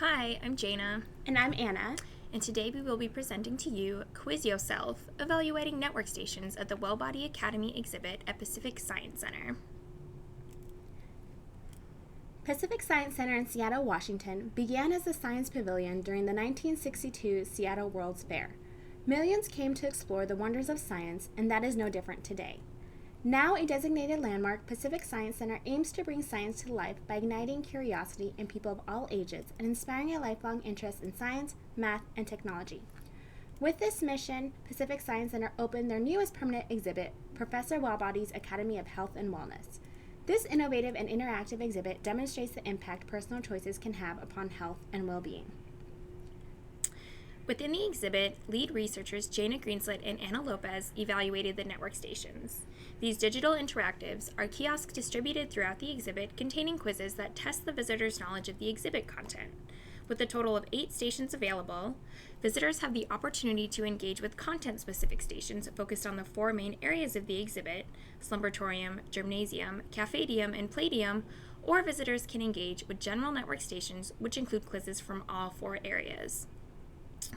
Hi, I'm Jana. And I'm Anna. And today we will be presenting to you Quiz Yourself, Evaluating Network Stations at the Wellbody Academy exhibit at Pacific Science Center. Pacific Science Center in Seattle, Washington began as a science pavilion during the 1962 Seattle World's Fair. Millions came to explore the wonders of science, and that is no different today. Now a designated landmark, Pacific Science Center aims to bring science to life by igniting curiosity in people of all ages and inspiring a lifelong interest in science, math, and technology. With this mission, Pacific Science Center opened their newest permanent exhibit, Professor Wellbody's Academy of Health and Wellness. This innovative and interactive exhibit demonstrates the impact personal choices can have upon health and well-being. Within the exhibit, lead researchers Jana Greenslet and Anna Lopez evaluated the network stations. These digital interactives are kiosks distributed throughout the exhibit containing quizzes that test the visitor's knowledge of the exhibit content. With a total of 8 stations available, visitors have the opportunity to engage with content-specific stations focused on the 4 main areas of the exhibit: slumbertorium, gymnasium, cafedium, and palladium, or visitors can engage with general network stations, which include quizzes from all 4 areas.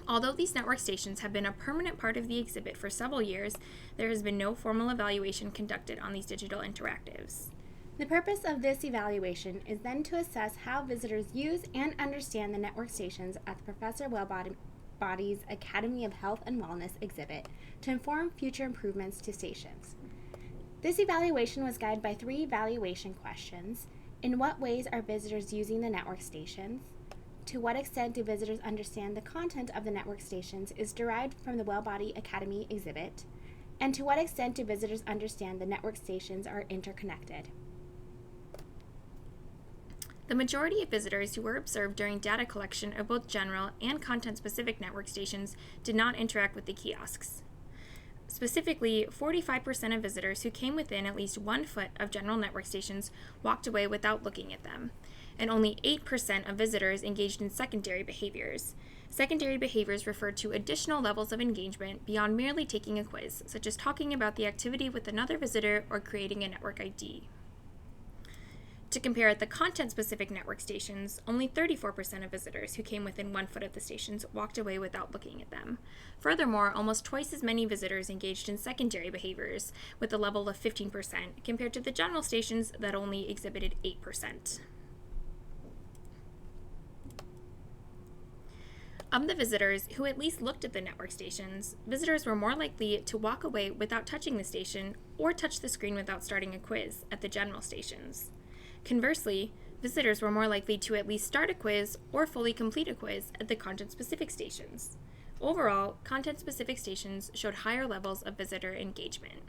Although these network stations have been a permanent part of the exhibit for several years, there has been no formal evaluation conducted on these digital interactives. The purpose of this evaluation is then to assess how visitors use and understand the network stations at the Professor Wellbody's Academy of Health and Wellness exhibit to inform future improvements to stations. This evaluation was guided by 3 evaluation questions. In what ways are visitors using the network stations? To what extent do visitors understand the content of the network stations is derived from the Wellbody Academy exhibit? And to what extent do visitors understand the network stations are interconnected? The majority of visitors who were observed during data collection of both general and content-specific network stations did not interact with the kiosks. Specifically, 45% of visitors who came within at least 1 foot of general network stations walked away without looking at them, and only 8% of visitors engaged in secondary behaviors. Secondary behaviors refer to additional levels of engagement beyond merely taking a quiz, such as talking about the activity with another visitor or creating a network ID. To compare at the content-specific network stations, only 34% of visitors who came within 1 foot of the stations walked away without looking at them. Furthermore, almost twice as many visitors engaged in secondary behaviors, with a level of 15%, compared to the general stations that only exhibited 8%. Of the visitors who at least looked at the network stations, visitors were more likely to walk away without touching the station or touch the screen without starting a quiz at the general stations. Conversely, visitors were more likely to at least start a quiz or fully complete a quiz at the content-specific stations. Overall, content-specific stations showed higher levels of visitor engagement.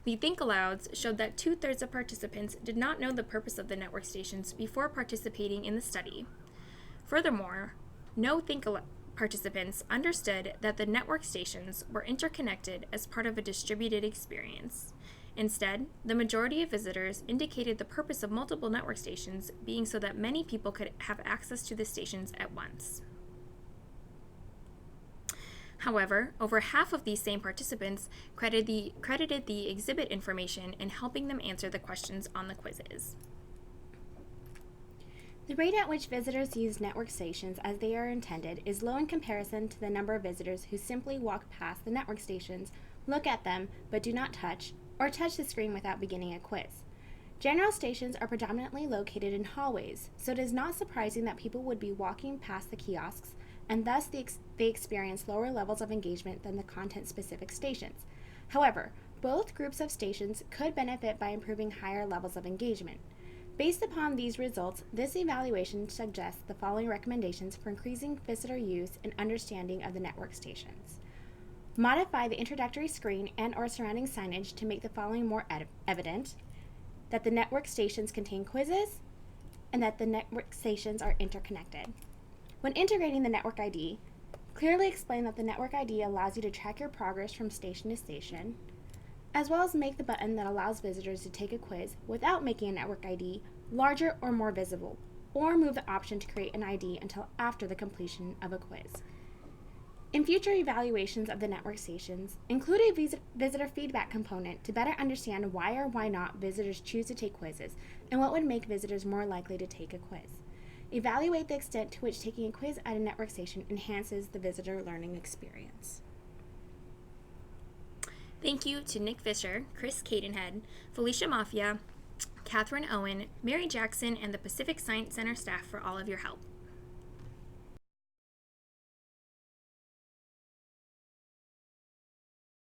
The Think Alouds showed that 2/3 of participants did not know the purpose of the network stations before participating in the study. Furthermore, no Think Aloud participants understood that the network stations were interconnected as part of a distributed experience. Instead, the majority of visitors indicated the purpose of multiple network stations being so that many people could have access to the stations at once. However, over half of these same participants credited the exhibit information in helping them answer the questions on the quizzes. The rate at which visitors use network stations as they are intended is low in comparison to the number of visitors who simply walk past the network stations, look at them, but do not touch, or touch the screen without beginning a quiz. General stations are predominantly located in hallways, so it is not surprising that people would be walking past the kiosks, and thus they experience lower levels of engagement than the content-specific stations. However, both groups of stations could benefit by improving higher levels of engagement. Based upon these results, this evaluation suggests the following recommendations for increasing visitor use and understanding of the network stations. Modify the introductory screen and/or surrounding signage to make the following more evident: that the network stations contain quizzes, and that the network stations are interconnected. When integrating the network ID, clearly explain that the network ID allows you to track your progress from station to station, as well as make the button that allows visitors to take a quiz without making a network ID larger or more visible, or move the option to create an ID until after the completion of a quiz. In future evaluations of the network stations, include a visitor feedback component to better understand why or why not visitors choose to take quizzes and what would make visitors more likely to take a quiz. Evaluate the extent to which taking a quiz at a network station enhances the visitor learning experience. Thank you to Nick Fisher, Chris Cadenhead, Felicia Mafia, Catherine Owen, Mary Jackson, and the Pacific Science Center staff for all of your help.